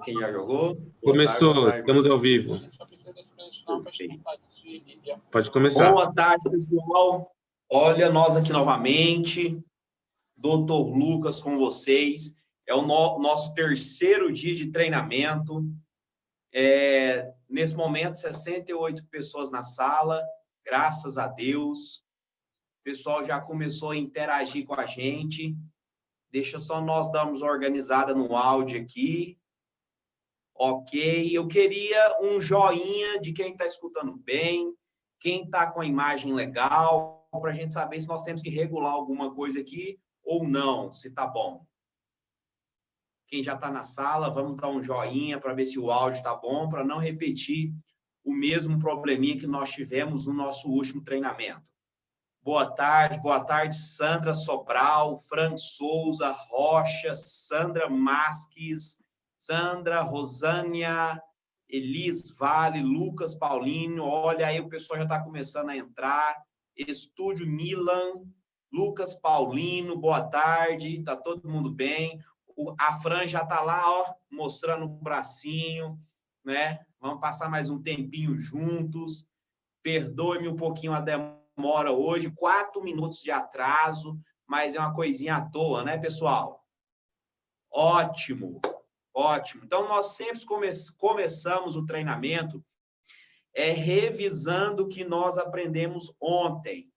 Quem já jogou? Começou, boa tarde, estamos ao vivo. Perfeito. Pode começar. Boa tarde, pessoal. Olha, nós aqui novamente, Dr. Lucas com vocês. É o nosso terceiro dia de treinamento. Nesse momento, 68 pessoas na sala, graças a Deus. O pessoal já começou a interagir com a gente. Deixa só nós darmos uma organizada no áudio aqui. Ok, eu queria um joinha de quem está escutando bem, quem está com a imagem legal, para a gente saber se nós temos que regular alguma coisa aqui ou não, se está bom. Quem já está na sala, vamos dar um joinha para ver se o áudio está bom, para não repetir o mesmo probleminha que nós tivemos no nosso último treinamento. Boa tarde, Sandra Sobral, Fran Souza, Rocha, Sandra Masques, Sandra, Rosânia, Elis Vale, Lucas Paulino, olha aí o pessoal já está começando a entrar, Estúdio Milan, Lucas Paulino, boa tarde, tá todo mundo bem? A Fran já está lá, ó, mostrando o bracinho, né? Vamos passar mais um tempinho juntos, perdoe-me um pouquinho a demora hoje, 4 minutos de atraso, mas é uma coisinha à toa, né, pessoal? Ótimo. Ótimo. Então, nós sempre começamos o treinamento revisando o que nós aprendemos ontem.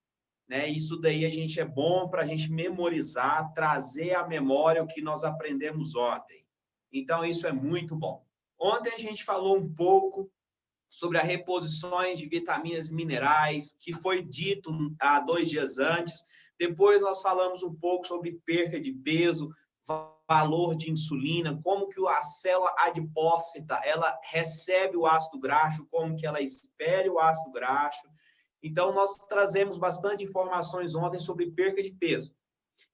Né? Isso daí é bom para a gente memorizar, trazer à memória o que nós aprendemos ontem. Então, isso é muito bom. Ontem a gente falou um pouco sobre as reposições de vitaminas e minerais, que foi dito há 2 dias antes. Depois nós falamos um pouco sobre perca de peso, valor de insulina, como que a célula adipócita, ela recebe o ácido graxo, como que ela espelha o ácido graxo. Então, nós trazemos bastante informações ontem sobre perca de peso.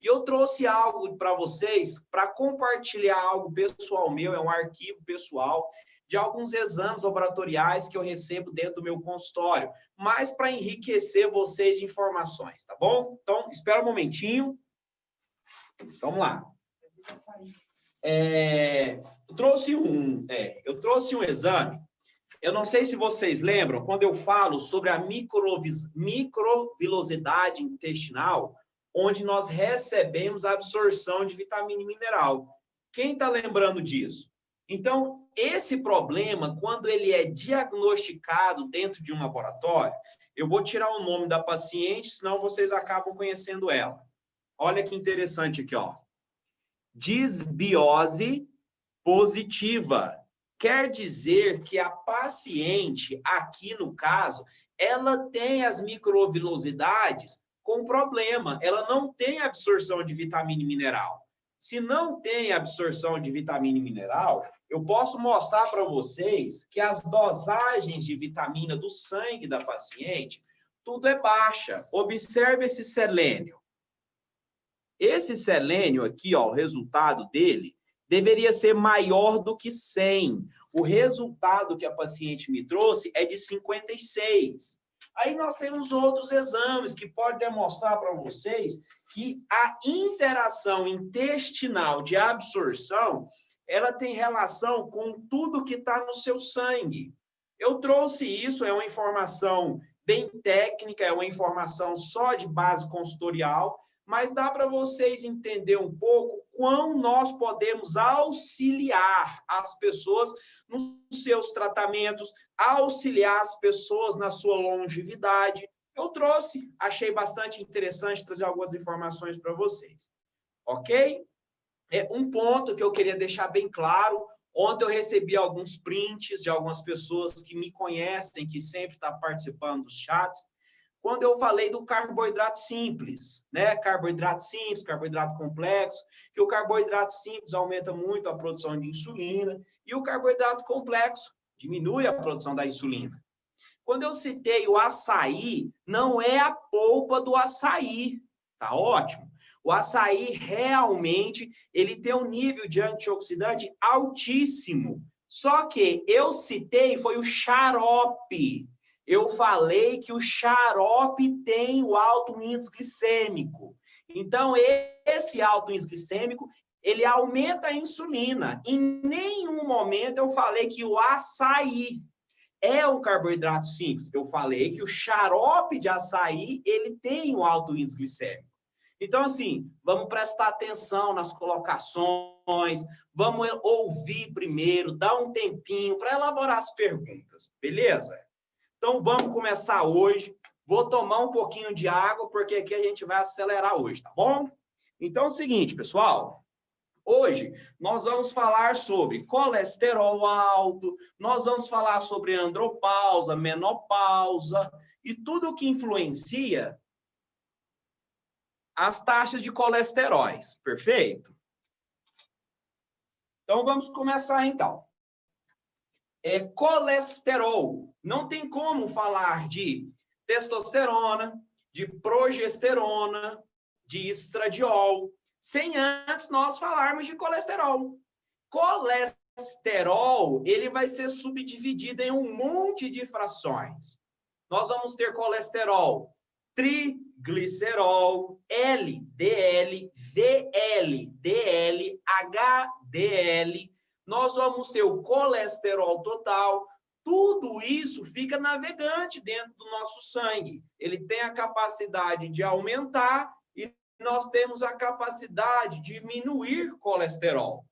E eu trouxe algo para vocês, para compartilhar algo pessoal meu, é um arquivo pessoal, de alguns exames laboratoriais que eu recebo dentro do meu consultório, mas para enriquecer vocês de informações, tá bom? Então, espera um momentinho. Vamos lá. Eu trouxe um exame. Eu não sei se vocês lembram, quando eu falo sobre a microvilosidade intestinal, onde nós recebemos a absorção de vitamina e mineral. Quem está lembrando disso? Então, esse problema, quando ele é diagnosticado dentro de um laboratório, eu vou tirar o nome da paciente, senão vocês acabam conhecendo ela. Olha que interessante aqui, ó. Disbiose positiva. Quer dizer que a paciente, aqui no caso, ela tem as microvilosidades com problema. Ela não tem absorção de vitamina e mineral. Se não tem absorção de vitamina e mineral, eu posso mostrar para vocês que as dosagens de vitamina do sangue da paciente, tudo é baixa. Observe esse selênio. Esse selênio aqui, ó, o resultado dele, deveria ser maior do que 100. O resultado que a paciente me trouxe é de 56. Aí nós temos outros exames que podem demonstrar para vocês que a interação intestinal de absorção, ela tem relação com tudo que está no seu sangue. Eu trouxe isso, é uma informação bem técnica, é uma informação só de base consultorial, mas dá para vocês entenderem um pouco como nós podemos auxiliar as pessoas nos seus tratamentos, auxiliar as pessoas na sua longevidade. Eu trouxe, achei bastante interessante trazer algumas informações para vocês. Ok? Um ponto que eu queria deixar bem claro, ontem eu recebi alguns prints de algumas pessoas que me conhecem, que sempre estão participando dos chats, quando eu falei do carboidrato simples, né? Carboidrato simples, carboidrato complexo, que o carboidrato simples aumenta muito a produção de insulina e o carboidrato complexo diminui a produção da insulina. Quando eu citei o açaí, não é a polpa do açaí, tá ótimo? O açaí realmente, ele tem um nível de antioxidante altíssimo. Só que eu citei foi o xarope. Eu falei que o xarope tem o alto índice glicêmico. Então, esse alto índice glicêmico, ele aumenta a insulina. Em nenhum momento eu falei que o açaí é um carboidrato simples. Eu falei que o xarope de açaí, ele tem um alto índice glicêmico. Então, assim, vamos prestar atenção nas colocações, vamos ouvir primeiro, dar um tempinho para elaborar as perguntas, beleza? Então, vamos começar hoje. Vou tomar um pouquinho de água, porque aqui a gente vai acelerar hoje, tá bom? Então, é o seguinte, pessoal. Hoje, nós vamos falar sobre colesterol alto, nós vamos falar sobre andropausa, menopausa e tudo o que influencia as taxas de colesteróis, perfeito? Então, vamos começar, então. Colesterol. Não tem como falar de testosterona, de progesterona, de estradiol, sem antes nós falarmos de colesterol. Colesterol, ele vai ser subdividido em um monte de frações. Nós vamos ter colesterol triglicerol, LDL, VLDL, HDL. Nós vamos ter o colesterol total. Tudo isso fica navegante dentro do nosso sangue. Ele tem a capacidade de aumentar e nós temos a capacidade de diminuir colesterol.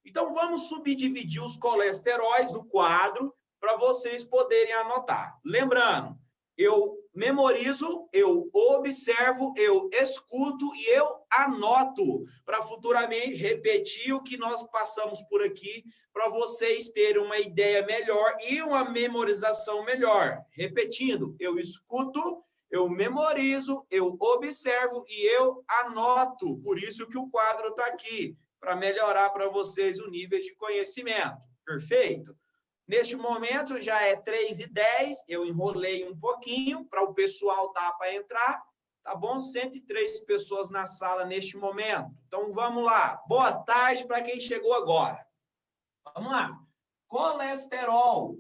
Então, vamos subdividir os colesteróis no quadro para vocês poderem anotar. Lembrando, eu memorizo, eu observo, eu escuto e eu anoto para futuramente repetir o que nós passamos por aqui para vocês terem uma ideia melhor e uma memorização melhor. Repetindo, eu escuto, eu memorizo, eu observo e eu anoto. Por isso que o quadro está aqui, para melhorar para vocês o nível de conhecimento. Perfeito? Neste momento já é 3h10, eu enrolei um pouquinho para o pessoal dar para entrar, tá bom? 103 pessoas na sala neste momento. Então, vamos lá. Boa tarde para quem chegou agora. Vamos lá. Colesterol.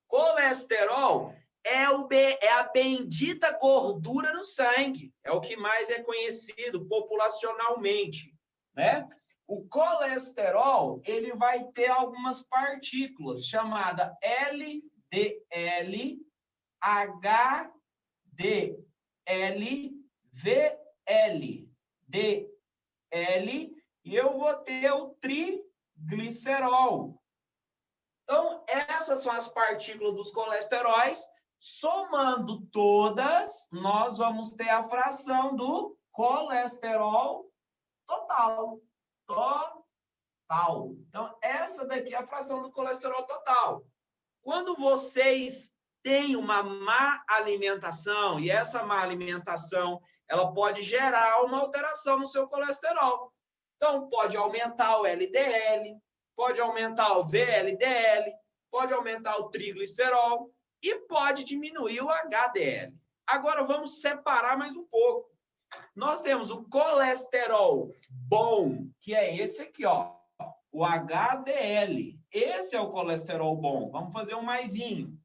Colesterol é a bendita gordura no sangue. É o que mais é conhecido populacionalmente, né? O colesterol, ele vai ter algumas partículas chamadas LDL, HDL, VL, DL, e eu vou ter o triglicerol. Então, essas são as partículas dos colesteróis. Somando todas, nós vamos ter a fração do colesterol total. Então, essa daqui é a fração do colesterol total. Quando vocês têm uma má alimentação, e essa má alimentação, ela pode gerar uma alteração no seu colesterol. Então, pode aumentar o LDL, pode aumentar o VLDL, pode aumentar o triglicerol e pode diminuir o HDL. Agora, vamos separar mais um pouco. Nós temos o colesterol bom, que é esse aqui, ó, o HDL. Esse é o colesterol bom. Vamos fazer um maisinho.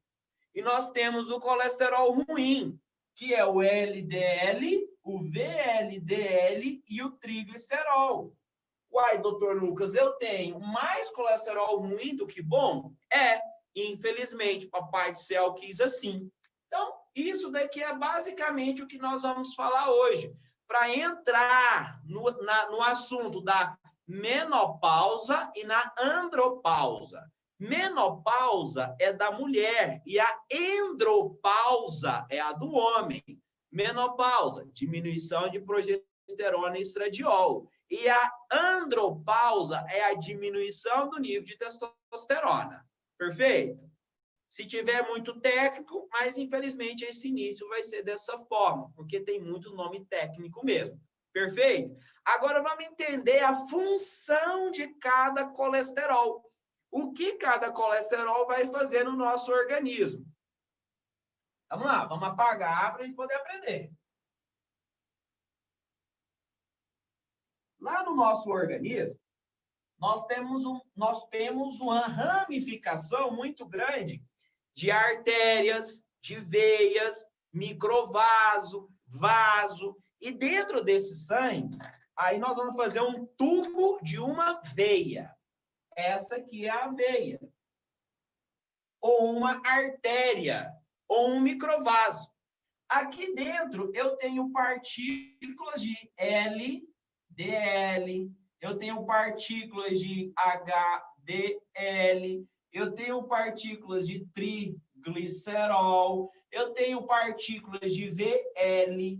E nós temos o colesterol ruim, que é o LDL, o VLDL e o triglicerol. Uai, doutor Lucas, eu tenho mais colesterol ruim do que bom? Infelizmente, Papai do Céu quis assim. Então, isso daqui é basicamente o que nós vamos falar hoje. Para entrar no assunto da menopausa e na andropausa. Menopausa é da mulher e a andropausa é a do homem. Menopausa, diminuição de progesterona e estradiol. E a andropausa é a diminuição do nível de testosterona. Perfeito? Se tiver muito técnico, mas infelizmente esse início vai ser dessa forma, porque tem muito nome técnico mesmo. Perfeito? Agora vamos entender a função de cada colesterol. O que cada colesterol vai fazer no nosso organismo? Vamos lá, vamos apagar para a gente poder aprender. Lá no nosso organismo, nós temos uma ramificação muito grande de artérias, de veias, microvaso, vaso. E dentro desse sangue, aí nós vamos fazer um tubo de uma veia. Essa aqui é a veia. Ou uma artéria, ou um microvaso. Aqui dentro eu tenho partículas de LDL, eu tenho partículas de HDL, eu tenho partículas de triglicerol, eu tenho partículas de VLDL.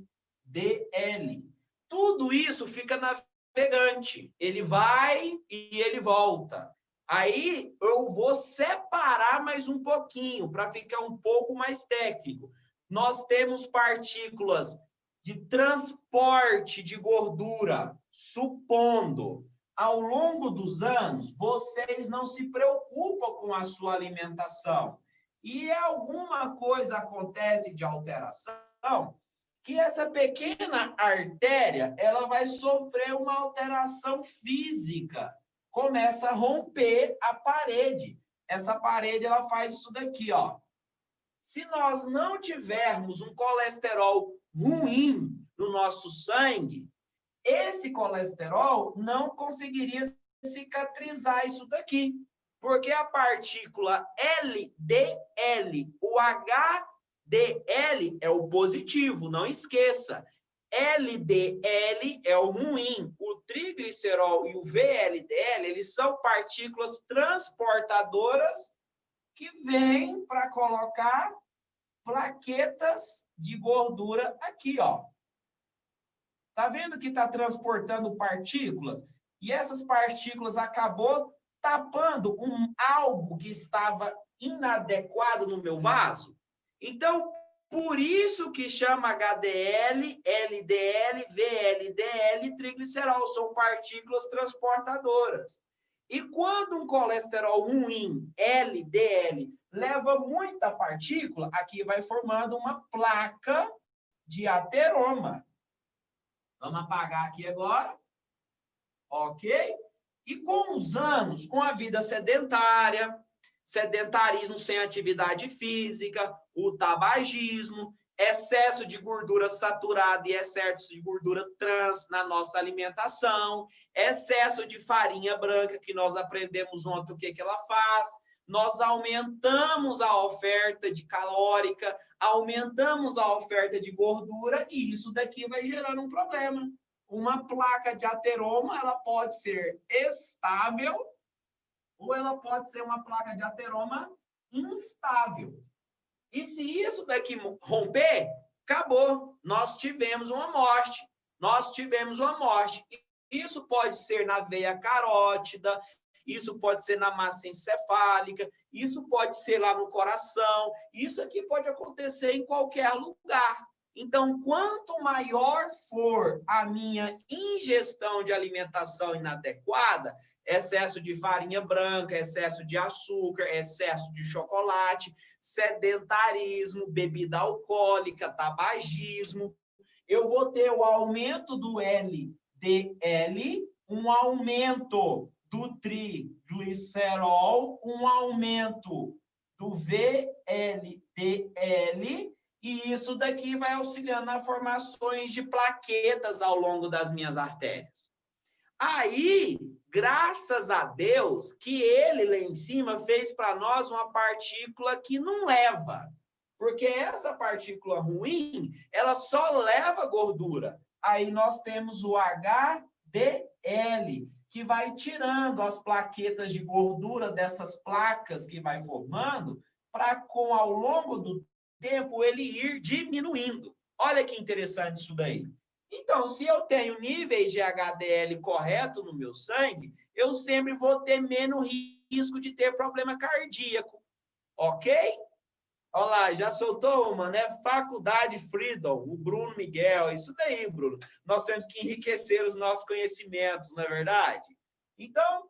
Tudo isso fica navegante. Ele vai e ele volta. Aí eu vou separar mais um pouquinho para ficar um pouco mais técnico. Nós temos partículas de transporte de gordura, supondo, ao longo dos anos, vocês não se preocupam com a sua alimentação e alguma coisa acontece de alteração, que essa pequena artéria, ela vai sofrer uma alteração física, começa a romper a parede. Essa parede, ela faz isso daqui, ó. Se nós não tivermos um colesterol ruim no nosso sangue, esse colesterol não conseguiria cicatrizar isso daqui. Porque a partícula LDL, o HDL é o positivo, não esqueça. LDL é o ruim. O triglicerol e o VLDL, eles são partículas transportadoras que vêm para colocar plaquetas de gordura aqui, ó. Tá vendo que está transportando partículas? E essas partículas acabou tapando algo que estava inadequado no meu vaso? Então, por isso que chama HDL, LDL, VLDL, triglicerol, são partículas transportadoras. E quando um colesterol ruim, LDL, leva muita partícula, aqui vai formando uma placa de ateroma. Vamos apagar aqui agora. Ok? E com os anos, com a vida sedentária, sedentarismo sem atividade física, o tabagismo, excesso de gordura saturada e excesso de gordura trans na nossa alimentação, excesso de farinha branca, que nós aprendemos ontem o que ela faz, nós aumentamos a oferta de calórica, aumentamos a oferta de gordura, e isso daqui vai gerando um problema. Uma placa de ateroma, ela pode ser estável, ou ela pode ser uma placa de ateroma instável. E se isso daqui romper, acabou. Nós tivemos uma morte. Nós tivemos uma morte. Isso pode ser na veia carótida, isso pode ser na massa encefálica, isso pode ser lá no coração, isso aqui pode acontecer em qualquer lugar. Então, quanto maior for a minha ingestão de alimentação inadequada, excesso de farinha branca, excesso de açúcar, excesso de chocolate, sedentarismo, bebida alcoólica, tabagismo, eu vou ter o aumento do LDL, um aumento do triglicerol, um aumento do VLDL, e isso daqui vai auxiliando na formações de plaquetas ao longo das minhas artérias. Aí, graças a Deus, que ele lá em cima fez para nós uma partícula que não leva. Porque essa partícula ruim, ela só leva gordura. Aí nós temos o HDL, que vai tirando as plaquetas de gordura dessas placas que vai formando, para, ao longo do tempo, ele ir diminuindo. Olha que interessante isso daí. Então, se eu tenho níveis de HDL correto no meu sangue, eu sempre vou ter menos risco de ter problema cardíaco. Ok? Olha lá, já soltou uma, né? Faculdade Freedom, o Bruno Miguel. Isso daí, Bruno. Nós temos que enriquecer os nossos conhecimentos, não é verdade? Então,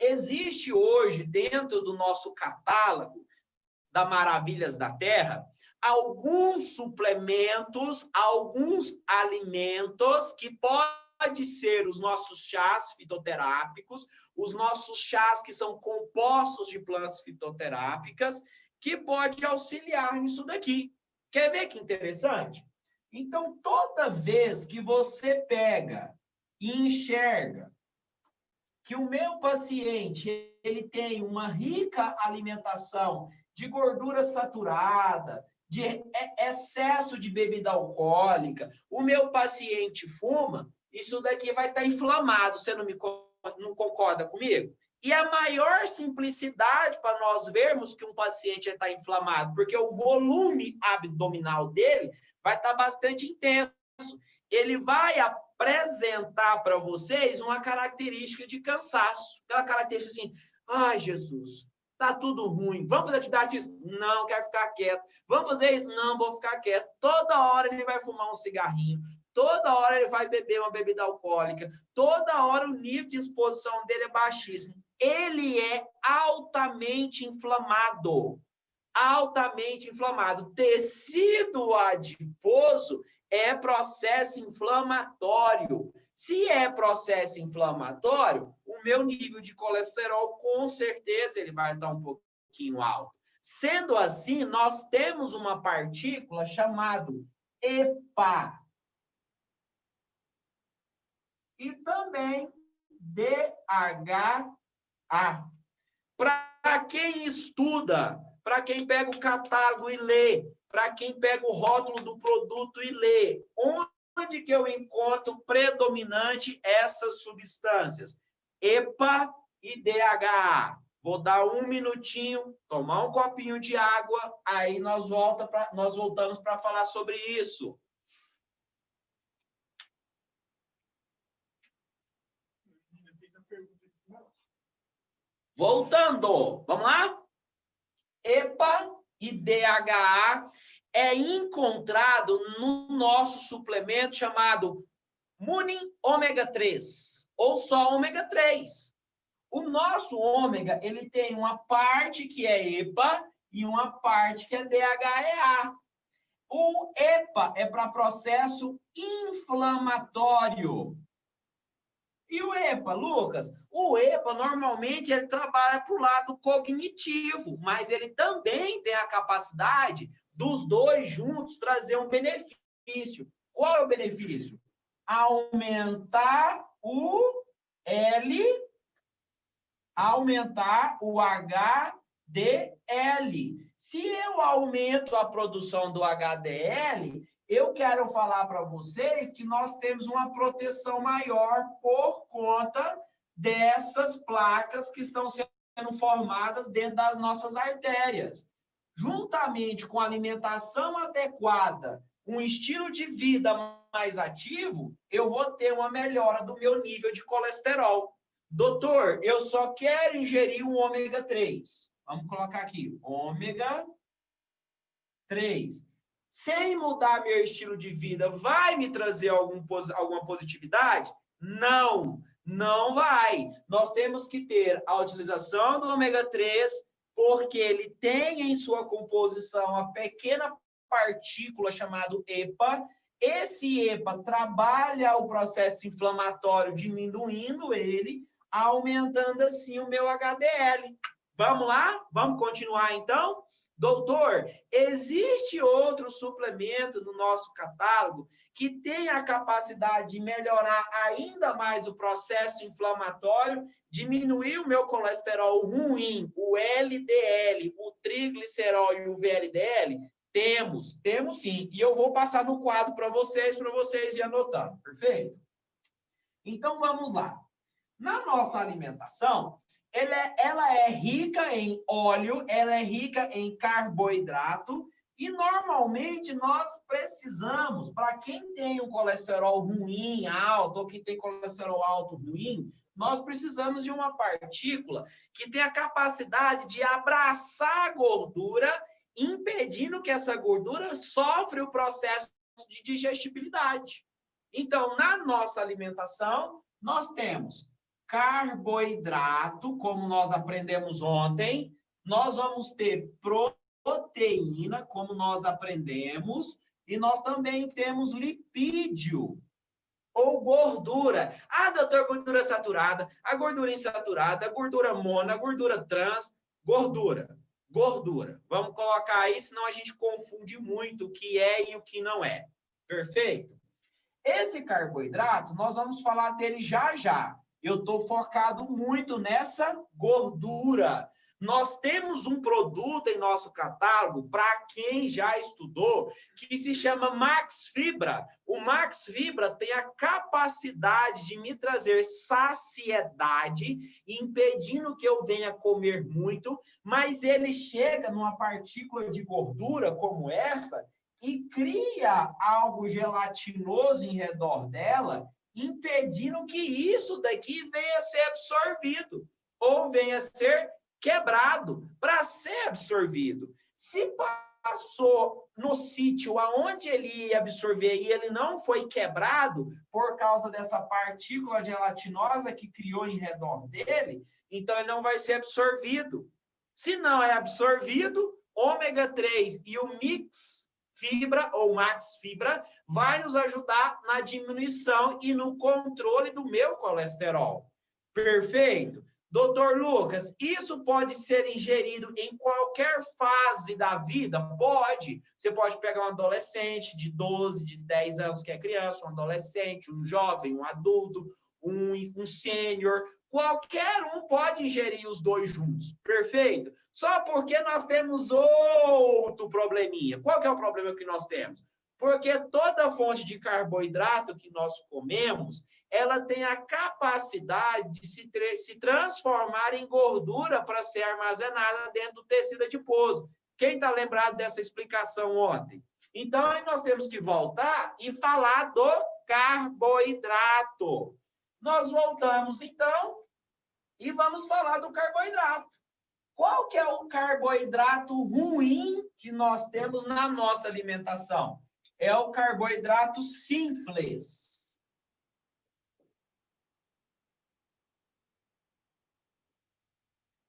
existe hoje, dentro do nosso catálogo da Maravilhas da Terra, alguns suplementos, alguns alimentos que podem ser os nossos chás fitoterápicos, os nossos chás que são compostos de plantas fitoterápicas, que pode auxiliar nisso daqui. Quer ver que interessante? Então, toda vez que você pega e enxerga que o meu paciente ele tem uma rica alimentação de gordura saturada, de excesso de bebida alcoólica, o meu paciente fuma, isso daqui vai estar inflamado. Você não concorda comigo? E a maior simplicidade para nós vermos que um paciente está inflamado, porque o volume abdominal dele vai estar bastante intenso. Ele vai apresentar para vocês uma característica de cansaço. Aquela característica assim, ai, Jesus, tá tudo ruim. Vamos fazer atividade física? Não, quero ficar quieto. Vamos fazer isso? Não, vou ficar quieto. Toda hora ele vai fumar um cigarrinho. Toda hora ele vai beber uma bebida alcoólica. Toda hora o nível de exposição dele é baixíssimo. Ele é altamente inflamado. Altamente inflamado. Tecido adiposo é processo inflamatório. Se é processo inflamatório, o meu nível de colesterol, com certeza, ele vai estar um pouquinho alto. Sendo assim, nós temos uma partícula chamada EPA. E também DHA. Para quem estuda, para quem pega o catálogo e lê, para quem pega o rótulo do produto e lê, onde que eu encontro predominante essas substâncias? EPA e DHA. Vou dar um minutinho, tomar um copinho de água, aí nós voltamos para falar sobre isso. Voltando, vamos lá? EPA e DHA é encontrado no nosso suplemento chamado Munin Ômega 3, ou só ômega 3. O nosso ômega, ele tem uma parte que é EPA e uma parte que é DHA. O EPA é para processo inflamatório. E o EPA, Lucas? O EPA, normalmente, ele trabalha para o lado cognitivo, mas ele também tem a capacidade dos dois juntos trazer um benefício. Qual é o benefício? Aumentar o HDL. Se eu aumento a produção do HDL, eu quero falar para vocês que nós temos uma proteção maior por conta dessas placas que estão sendo formadas dentro das nossas artérias. Juntamente com a alimentação adequada, um estilo de vida mais ativo, eu vou ter uma melhora do meu nível de colesterol. Doutor, eu só quero ingerir o ômega 3. Vamos colocar aqui, ômega 3. Sem mudar meu estilo de vida, vai me trazer alguma positividade? Não, não vai. Nós temos que ter a utilização do ômega 3, porque ele tem em sua composição a pequena partícula chamada EPA. Esse EPA trabalha o processo inflamatório, diminuindo ele, aumentando assim o meu HDL. Vamos lá? Vamos continuar então? Doutor, existe outro suplemento no nosso catálogo que tem a capacidade de melhorar ainda mais o processo inflamatório, diminuir o meu colesterol ruim, o LDL, o triglicerol e o VLDL? Temos sim. E eu vou passar no quadro para vocês ir anotando. Perfeito? Então, vamos lá. Na nossa alimentação, ela é rica em óleo, ela é rica em carboidrato e, normalmente, nós precisamos, para quem tem um colesterol ruim, alto, ou quem tem colesterol alto ruim, nós precisamos de uma partícula que tem a capacidade de abraçar a gordura, impedindo que essa gordura sofra o processo de digestibilidade. Então, na nossa alimentação, nós temos carboidrato, como nós aprendemos ontem, nós vamos ter proteína, como nós aprendemos, e nós também temos lipídio, ou gordura. Ah, doutor, gordura saturada, a gordura insaturada, a gordura mono, a gordura trans, gordura. gordura. Vamos colocar aí, senão a gente confunde muito o que é e o que não é. Perfeito? Esse carboidrato, nós vamos falar dele já já. Eu estou focado muito nessa gordura. Nós temos um produto em nosso catálogo, para quem já estudou, que se chama Max Fibra. O Max Fibra tem a capacidade de me trazer saciedade, impedindo que eu venha comer muito, mas ele chega numa partícula de gordura como essa e cria algo gelatinoso em redor dela, impedindo que isso daqui venha a ser absorvido ou venha a ser quebrado para ser absorvido. Se passou no sítio aonde ele ia absorver e ele não foi quebrado por causa dessa partícula gelatinosa que criou em redor dele, então ele não vai ser absorvido. Se não é absorvido, ômega 3 e o mix fibra ou max fibra vai nos ajudar na diminuição e no controle do meu colesterol. Perfeito? Doutor Lucas, isso pode ser ingerido em qualquer fase da vida? Pode. Você pode pegar um adolescente de 12, de 10 anos, que é criança, um adolescente, um jovem, um adulto, um sênior. Qualquer um pode ingerir os dois juntos. Perfeito? Só porque nós temos outro probleminha. Qual que é o problema que nós temos? Porque toda fonte de carboidrato que nós comemos, ela tem a capacidade de se transformar em gordura para ser armazenada dentro do tecido adiposo. Quem está lembrado dessa explicação ontem? Então, aí nós temos que voltar e falar do carboidrato. Nós voltamos, então, e vamos falar do carboidrato. Qual que é o carboidrato ruim que nós temos na nossa alimentação? É o carboidrato simples.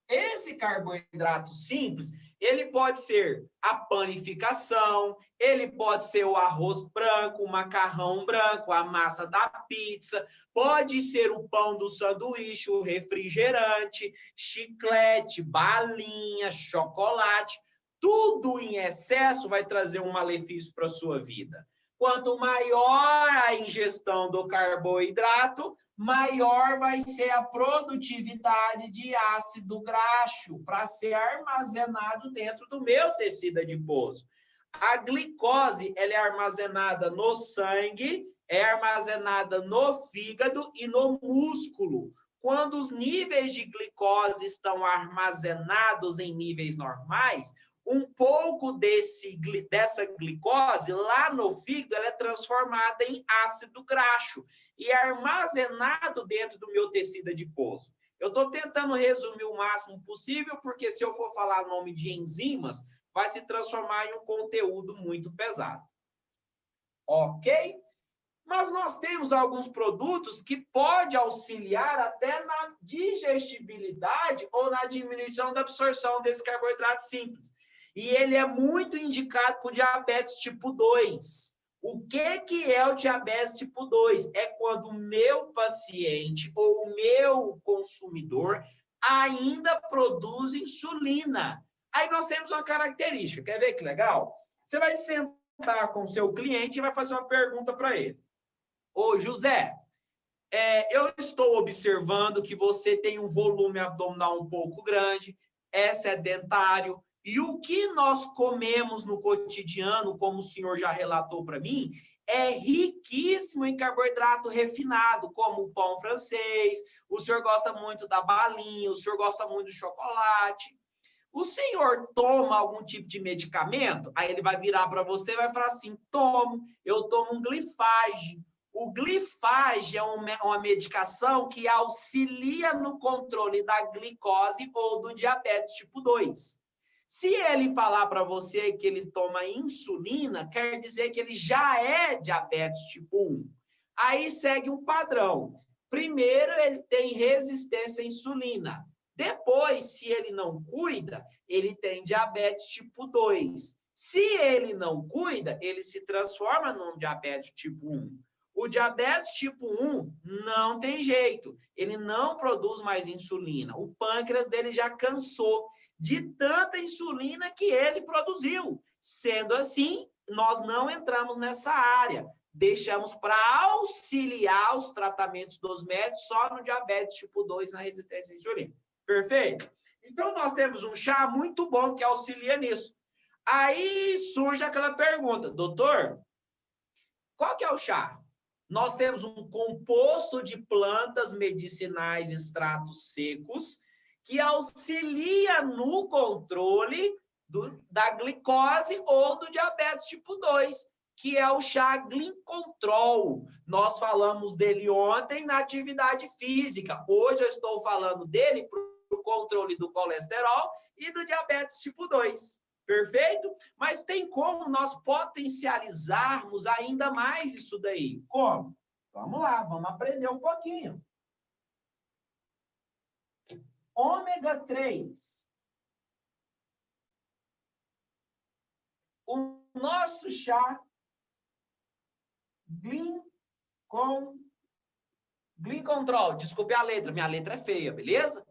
Esse carboidrato simples, ele pode ser a panificação, ele pode ser o arroz branco, o macarrão branco, a massa da pizza, pode ser o pão do sanduíche, o refrigerante, chiclete, balinha, chocolate. Tudo em excesso vai trazer um malefício para a sua vida. Quanto maior a ingestão do carboidrato, maior vai ser a produtividade de ácido graxo para ser armazenado dentro do meu tecido adiposo. A glicose, ela é armazenada no sangue, é armazenada no fígado e no músculo. Quando os níveis de glicose estão armazenados em níveis normais, um pouco dessa glicose lá no fígado ela é transformada em ácido graxo e é armazenado dentro do meu tecido adiposo. Eu estou tentando resumir o máximo possível, porque se eu for falar o nome de enzimas, vai se transformar em um conteúdo muito pesado. Ok? Mas nós temos alguns produtos que podem auxiliar até na digestibilidade ou na diminuição da absorção desse carboidrato simples. E ele é muito indicado para o diabetes tipo 2. O que é o diabetes tipo 2? É quando o meu paciente ou o meu consumidor ainda produz insulina. Aí nós temos uma característica. Quer ver que legal? Você vai sentar com o seu cliente e vai fazer uma pergunta para ele. Ô, José, eu estou observando que você tem um volume abdominal um pouco grande, é sedentário, e o que nós comemos no cotidiano, como o senhor já relatou para mim, é riquíssimo em carboidrato refinado, como o pão francês, o senhor gosta muito da balinha, o senhor gosta muito do chocolate. O senhor toma algum tipo de medicamento? Aí ele vai virar para você e vai falar assim, eu tomo um Glifage. O Glifage é uma medicação que auxilia no controle da glicose ou do diabetes tipo 2. Se ele falar para você que ele toma insulina, quer dizer que ele já é diabetes tipo 1. Aí segue um padrão. Primeiro, ele tem resistência à insulina. Depois, se ele não cuida, ele tem diabetes tipo 2. Se ele não cuida, ele se transforma num diabetes tipo 1. O diabetes tipo 1 não tem jeito. Ele não produz mais insulina. O pâncreas dele já cansou. de tanta insulina que ele produziu. Sendo assim, nós não entramos nessa área. Deixamos para auxiliar os tratamentos dos médicos só no diabetes tipo 2, na resistência à insulina. Perfeito? Então, nós temos um chá muito bom que auxilia nisso. Aí surge aquela pergunta, doutor, qual que é o chá? Nós temos um composto de plantas medicinais, extratos secos, que auxilia no controle da glicose ou do diabetes tipo 2, que é o chá Glincontrol. Nós falamos dele ontem na atividade física. Hoje eu estou falando dele para o controle do colesterol e do diabetes tipo 2. Perfeito? Mas tem como nós potencializarmos ainda mais isso daí? Como? Vamos lá, vamos aprender um pouquinho. Ômega 3. O nosso chá Glincontrol. Desculpe a letra, minha letra é feia, beleza?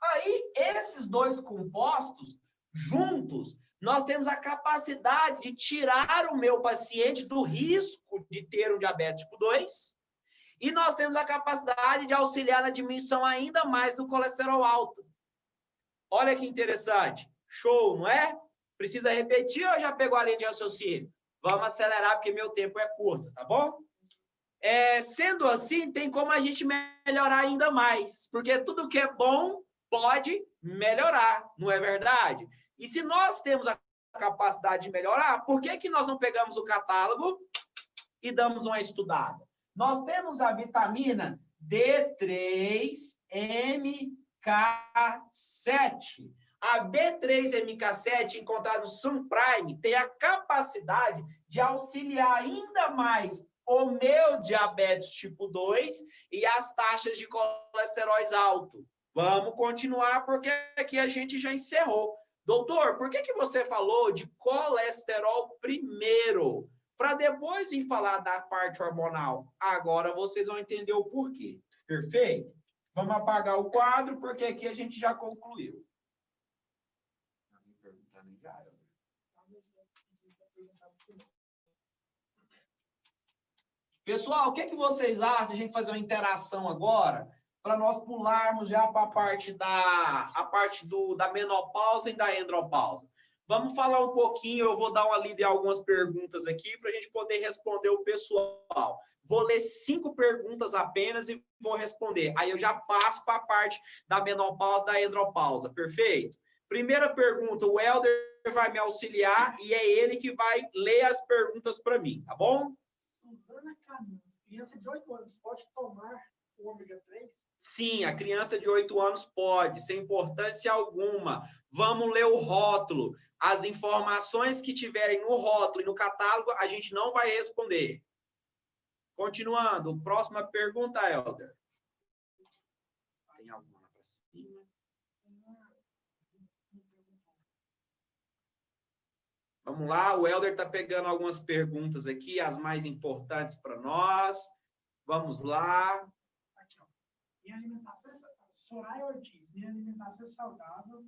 Aí, esses dois compostos, juntos, nós temos a capacidade de tirar o meu paciente do risco de ter um diabetes tipo 2 e nós temos a capacidade de auxiliar na diminuição ainda mais do colesterol alto. Olha que interessante. Show, não é? Precisa repetir ou já pegou a linha de raciocínio? Vamos acelerar porque meu tempo é curto, tá bom? Sendo assim, tem como a gente melhorar ainda mais, porque tudo que é bom pode melhorar, não é verdade? E se nós temos a capacidade de melhorar, por que nós não pegamos o catálogo e damos uma estudada? Nós temos a vitamina D3-MK7. A D3-MK7, encontrada no Sunprime, tem a capacidade de auxiliar ainda mais o meu diabetes tipo 2 e as taxas de colesterol alto. Vamos continuar, porque aqui a gente já encerrou. Doutor, por que você falou de colesterol primeiro, para depois vir falar da parte hormonal? Agora vocês vão entender o porquê. Perfeito? Vamos apagar o quadro, porque aqui a gente já concluiu. Pessoal, o que vocês acham de a gente fazer uma interação agora, para nós pularmos já para a parte da menopausa e da andropausa? Vamos falar um pouquinho, eu vou dar uma lida em algumas perguntas aqui para a gente poder responder o pessoal. Vou ler 5 perguntas apenas e vou responder. Aí eu já passo para a parte da menopausa e da andropausa, perfeito? Primeira pergunta, o Helder vai me auxiliar e é ele que vai ler as perguntas para mim, tá bom? Suzana Camus, criança de 8 anos, pode tomar o ômega 3? Sim, a criança de 8 anos pode, sem importância alguma. Vamos ler o rótulo. As informações que tiverem no rótulo e no catálogo, a gente não vai responder. Continuando, próxima pergunta, Helder. Tem alguma lá para cima? Vamos lá, o Helder está pegando algumas perguntas aqui, as mais importantes para nós. Vamos lá. Aqui, ó. Minha alimentação Soraya Ortiz, minha alimentação é saudável,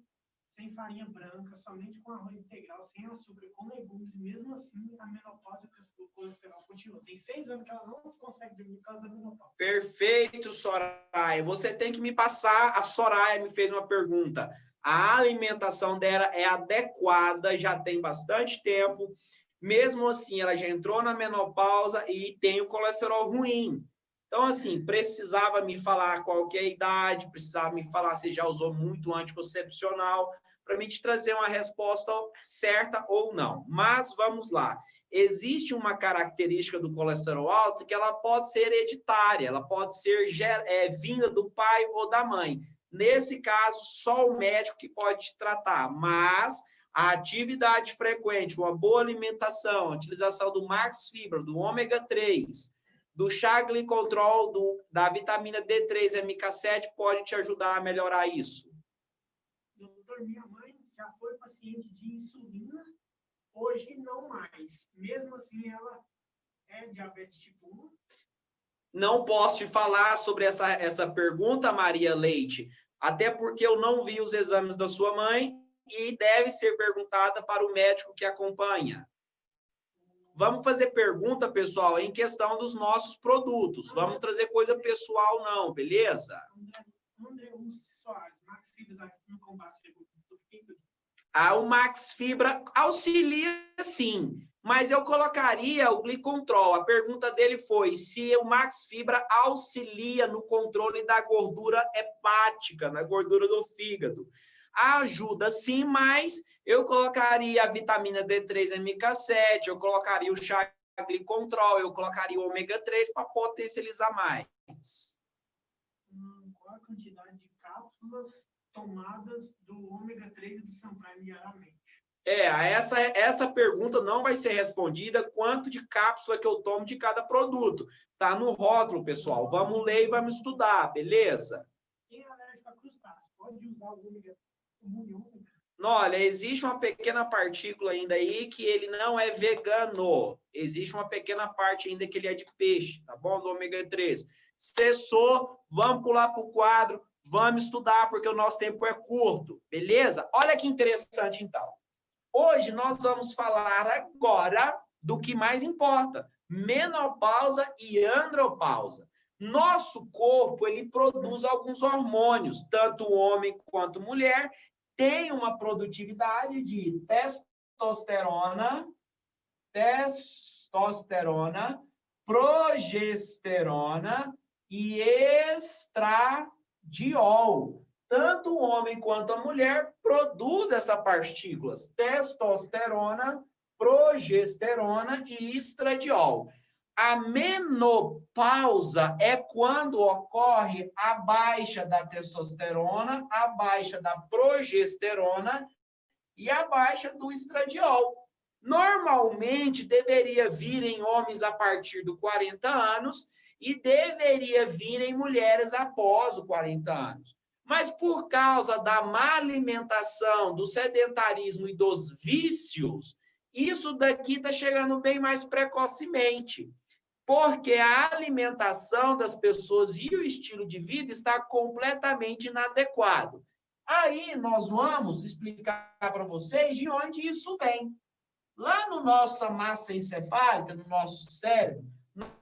sem farinha branca, somente com arroz integral, sem açúcar, com legumes, e mesmo assim a menopausa e o colesterol continua. Tem 6 anos que ela não consegue dormir por causa da menopausa. Perfeito, Soraya. Você tem que me passar. A Soraya me fez uma pergunta. A alimentação dela é adequada, já tem bastante tempo. Mesmo assim, ela já entrou na menopausa e tem o colesterol ruim. Então, assim, precisava me falar qual que é a idade, precisava me falar se já usou muito anticoncepcional, para mim te trazer uma resposta certa ou não. Mas, vamos lá. Existe uma característica do colesterol alto que ela pode ser hereditária, ela pode ser vinda do pai ou da mãe. Nesse caso, só o médico que pode te tratar, mas a atividade frequente, uma boa alimentação, a utilização do Max Fibra, do ômega 3, do chá Glincontrol, da vitamina D3-MK7 pode te ajudar a melhorar isso. Doutor, minha mãe já foi paciente de insulina, hoje não mais. Mesmo assim, ela é diabetes tipo 1? Não posso te falar sobre essa pergunta, Maria Leite, até porque eu não vi os exames da sua mãe e deve ser perguntada para o médico que acompanha. Vamos fazer pergunta, pessoal, em questão dos nossos produtos. Vamos trazer coisa pessoal, não, beleza? André Soares, Max Fibra no combate do fígado. O Max Fibra auxilia, sim, mas eu colocaria o Glicontrol. A pergunta dele foi se o Max Fibra auxilia no controle da gordura hepática, na gordura do fígado. Ajuda sim, mas eu colocaria a vitamina D3 MK7, eu colocaria o chá Glicontrol, eu colocaria o ômega 3 para potencializar mais. Qual a quantidade de cápsulas tomadas do ômega 3 e do Sunprime diariamente? Essa pergunta não vai ser respondida. Quanto de cápsula que eu tomo de cada produto? Tá no rótulo, pessoal. Vamos ler e vamos estudar, beleza? Quem é alérgico a crustáceos pode usar o ômega 1? Olha, existe uma pequena partícula ainda aí que ele não é vegano. Existe uma pequena parte ainda que ele é de peixe, tá bom? Do ômega 3. Cessou, vamos pular para o quadro, vamos estudar, porque o nosso tempo é curto, beleza? Olha que interessante, então. Hoje nós vamos falar agora do que mais importa, menopausa e andropausa. Nosso corpo, ele produz alguns hormônios, tanto homem quanto mulher, tem uma produtividade de testosterona, progesterona e estradiol. Tanto o homem quanto a mulher produz essas partículas, testosterona, progesterona e estradiol. A menopausa é quando ocorre a baixa da testosterona, a baixa da progesterona e a baixa do estradiol. Normalmente, deveria vir em homens a partir dos 40 anos e deveria vir em mulheres após os 40 anos. Mas por causa da má alimentação, do sedentarismo e dos vícios, isso daqui está chegando bem mais precocemente. Porque a alimentação das pessoas e o estilo de vida está completamente inadequado. Aí nós vamos explicar para vocês de onde isso vem. Lá no nossa massa encefálica, no nosso cérebro,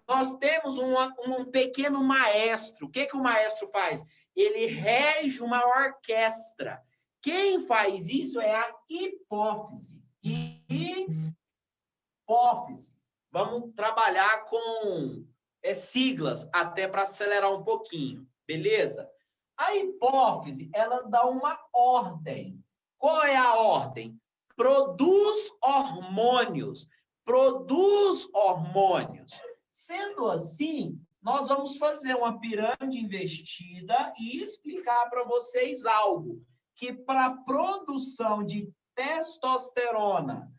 nós temos um pequeno maestro. O que o maestro faz? Ele rege uma orquestra. Quem faz isso é a hipófise. Hipófise. Vamos trabalhar com siglas até para acelerar um pouquinho, beleza? A hipófise, ela dá uma ordem. Qual é a ordem? Produz hormônios. Sendo assim, nós vamos fazer uma pirâmide invertida e explicar para vocês algo, que para a produção de testosterona,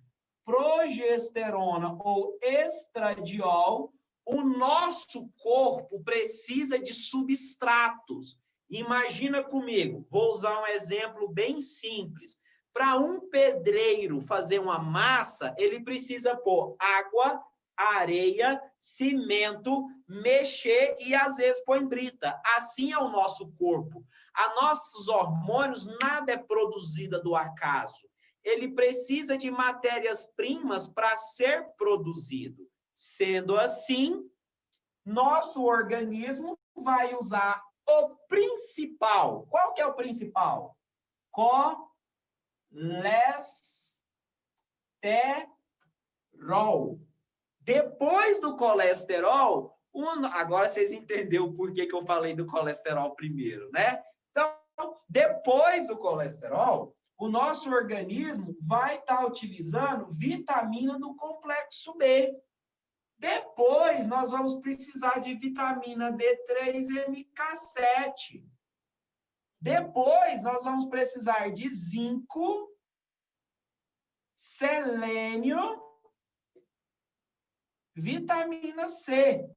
progesterona ou estradiol, o nosso corpo precisa de substratos. Imagina comigo, vou usar um exemplo bem simples. Para um pedreiro fazer uma massa, ele precisa pôr água, areia, cimento, mexer e às vezes põe brita. Assim é o nosso corpo. A nossos hormônios, nada é produzido do acaso. Ele precisa de matérias-primas para ser produzido. Sendo assim, nosso organismo vai usar o principal. Qual que é o principal? Colesterol. Depois do colesterol, agora vocês entenderam por que eu falei do colesterol primeiro, né? Então, depois do colesterol, o nosso organismo vai estar utilizando vitamina do complexo B. Depois, nós vamos precisar de vitamina D3 e MK7. Depois, nós vamos precisar de zinco, selênio, vitamina C.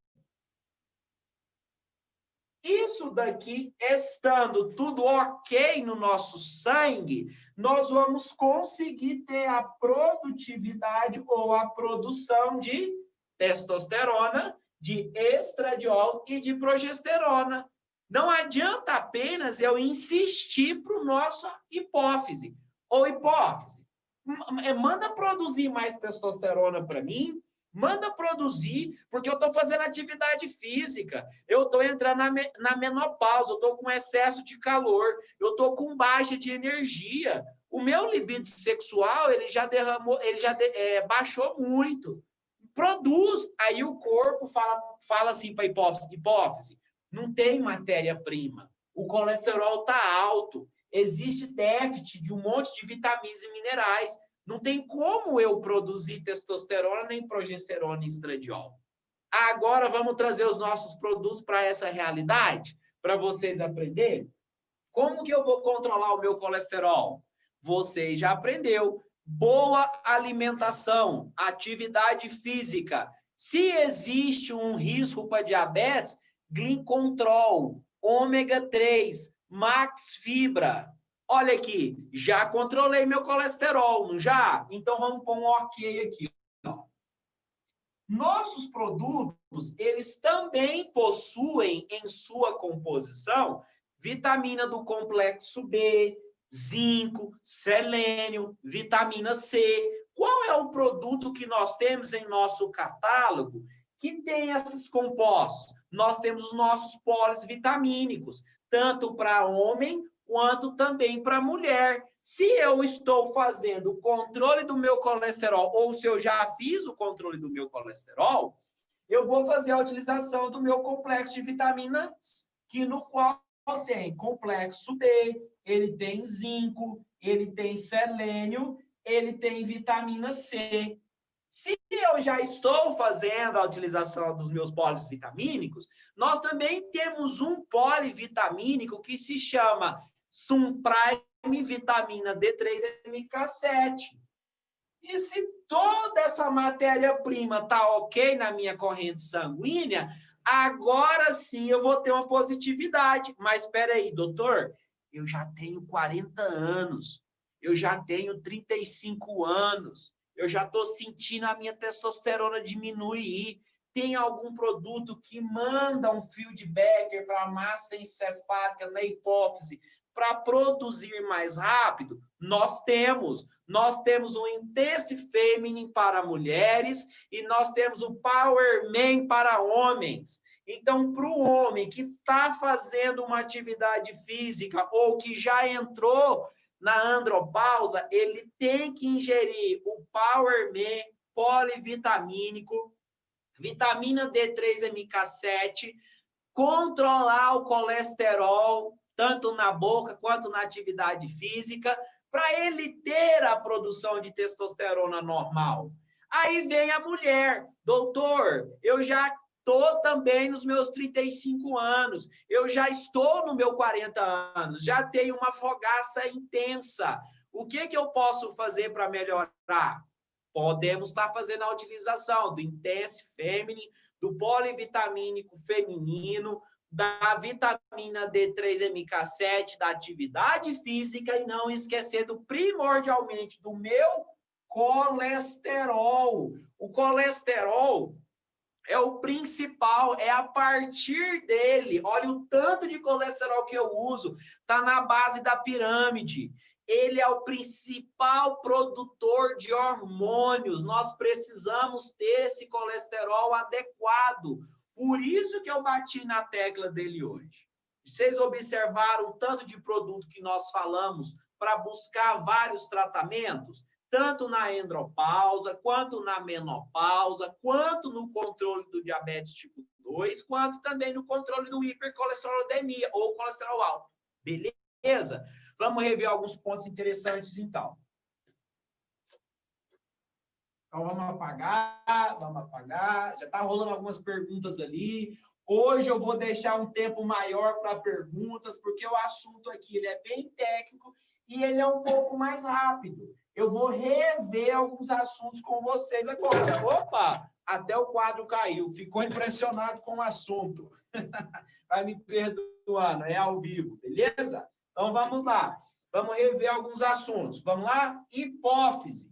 Isso daqui, estando tudo ok no nosso sangue, nós vamos conseguir ter a produtividade ou a produção de testosterona, de estradiol e de progesterona. Não adianta apenas eu insistir para a nossa hipófise. Ou hipófise, manda produzir mais testosterona para mim, manda produzir, porque eu estou fazendo atividade física, eu estou entrando na menopausa, eu estou com excesso de calor, eu estou com baixa de energia. O meu libido sexual, ele já baixou muito. Produz. Aí o corpo fala assim para a hipófise, não tem matéria-prima, o colesterol está alto, existe déficit de um monte de vitaminas e minerais. Não tem como eu produzir testosterona, nem progesterona e estradiol. Agora vamos trazer os nossos produtos para essa realidade, para vocês aprenderem. Como que eu vou controlar o meu colesterol? Vocês já aprendeu. Boa alimentação, atividade física. Se existe um risco para diabetes, Glycontrol, ômega 3, Max Fibra. Olha aqui, já controlei meu colesterol, não já? Então, vamos pôr um ok aqui. Ó. Nossos produtos, eles também possuem em sua composição vitamina do complexo B, zinco, selênio, vitamina C. Qual é o produto que nós temos em nosso catálogo que tem esses compostos? Nós temos os nossos polivitamínicos, tanto para homem quanto também para mulher. Se eu estou fazendo o controle do meu colesterol, ou se eu já fiz o controle do meu colesterol, eu vou fazer a utilização do meu complexo de vitaminas, que no qual tem complexo B, ele tem zinco, ele tem selênio, ele tem vitamina C. Se eu já estou fazendo a utilização dos meus polivitamínicos, nós também temos um polivitamínico que se chama Sunprime vitamina D3-MK7. E se toda essa matéria-prima está ok na minha corrente sanguínea, agora sim eu vou ter uma positividade. Mas espera aí, doutor, eu já tenho 40 anos, eu já tenho 35 anos, eu já estou sentindo a minha testosterona diminuir. Tem algum produto que manda um feedback para a massa encefálica na hipófise para produzir mais rápido? Nós temos o Intense Feminine para mulheres e nós temos o Power Man para homens. Então, para o homem que está fazendo uma atividade física ou que já entrou na andropausa, ele tem que ingerir o Power Man polivitamínico, vitamina D3-MK7, controlar o colesterol, tanto na boca quanto na atividade física, para ele ter a produção de testosterona normal. Aí vem a mulher, doutor, eu já estou também nos meus 35 anos, eu já estou no meu 40 anos, já tenho uma fogaça intensa. O que eu posso fazer para melhorar? Podemos estar fazendo a utilização do Intense Feminine, do polivitamínico feminino, da vitamina D3-MK7, da atividade física e não esquecendo primordialmente do meu colesterol. O colesterol é o principal, é a partir dele. Olha o tanto de colesterol que eu uso, está na base da pirâmide. Ele é o principal produtor de hormônios. Nós precisamos ter esse colesterol adequado. Por isso que eu bati na tecla dele hoje. Vocês observaram o tanto de produto que nós falamos para buscar vários tratamentos? Tanto na andropausa, quanto na menopausa, quanto no controle do diabetes tipo 2, quanto também no controle do hipercolesterolemia ou colesterol alto. Beleza? Vamos rever alguns pontos interessantes, então. Então, vamos apagar. Já está rolando algumas perguntas ali. Hoje eu vou deixar um tempo maior para perguntas, porque o assunto aqui ele é bem técnico e ele é um pouco mais rápido. Eu vou rever alguns assuntos com vocês agora. Opa! Até o quadro caiu. Ficou impressionado com o assunto. Vai me perdoando, é ao vivo, beleza? Então, vamos lá. Vamos rever alguns assuntos. Vamos lá? Hipófise.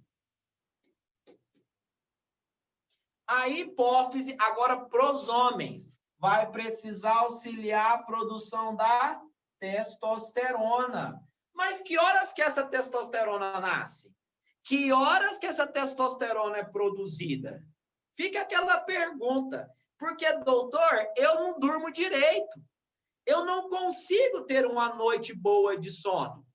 A hipófise, agora para os homens, vai precisar auxiliar a produção da testosterona. Mas que horas que essa testosterona nasce? Que horas que essa testosterona é produzida? Fica aquela pergunta. Porque, doutor, eu não durmo direito. Eu não consigo ter uma noite boa de sono.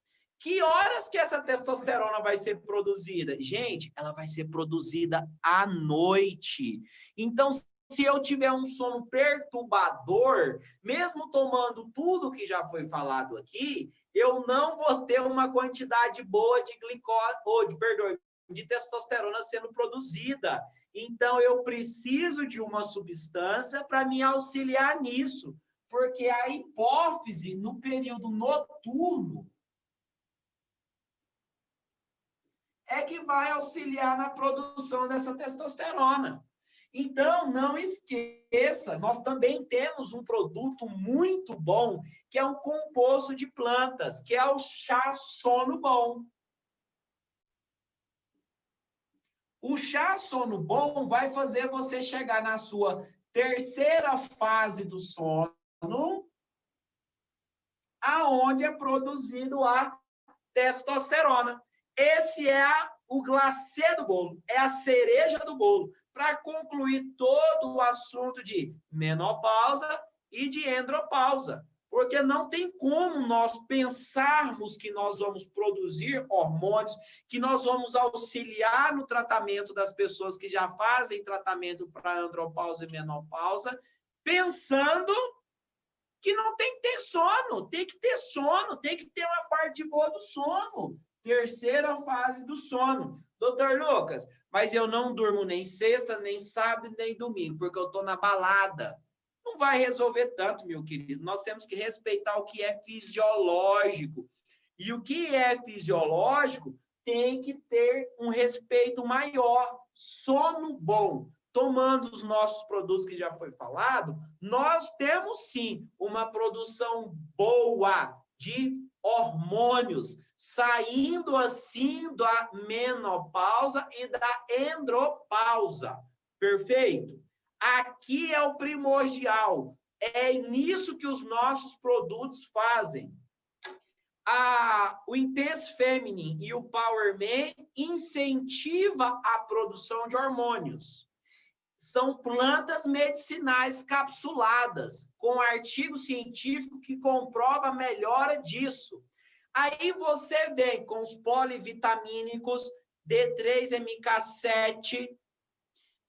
Que horas que essa testosterona vai ser produzida? Gente, ela vai ser produzida à noite. Então, se eu tiver um sono perturbador, mesmo tomando tudo que já foi falado aqui, eu não vou ter uma quantidade boa de de testosterona sendo produzida. Então, eu preciso de uma substância para me auxiliar nisso, porque a hipófise, no período noturno, é que vai auxiliar na produção dessa testosterona. Então, não esqueça, nós também temos um produto muito bom, que é um composto de plantas, que é o chá sono bom. O chá sono bom vai fazer você chegar na sua terceira fase do sono, aonde é produzido a testosterona. Esse é o glacê do bolo, é a cereja do bolo, para concluir todo o assunto de menopausa e de andropausa. Porque não tem como nós pensarmos que nós vamos produzir hormônios, que nós vamos auxiliar no tratamento das pessoas que já fazem tratamento para andropausa e menopausa, pensando que não tem que ter sono, tem que ter sono, tem que ter uma parte boa do sono. Terceira fase do sono. Doutor Lucas, mas eu não durmo nem sexta, nem sábado, nem domingo, porque eu estou na balada. Não vai resolver tanto, meu querido. Nós temos que respeitar o que é fisiológico. E o que é fisiológico tem que ter um respeito maior. Sono bom. Tomando os nossos produtos que já foi falado, nós temos sim uma produção boa de hormônios, saindo assim da menopausa e da andropausa. Perfeito? Aqui é o primordial. É nisso que os nossos produtos fazem. O Intense Feminine e o Power Man incentiva a produção de hormônios. São plantas medicinais capsuladas, com artigo científico que comprova a melhora disso. Aí você vem com os polivitamínicos D3, MK7,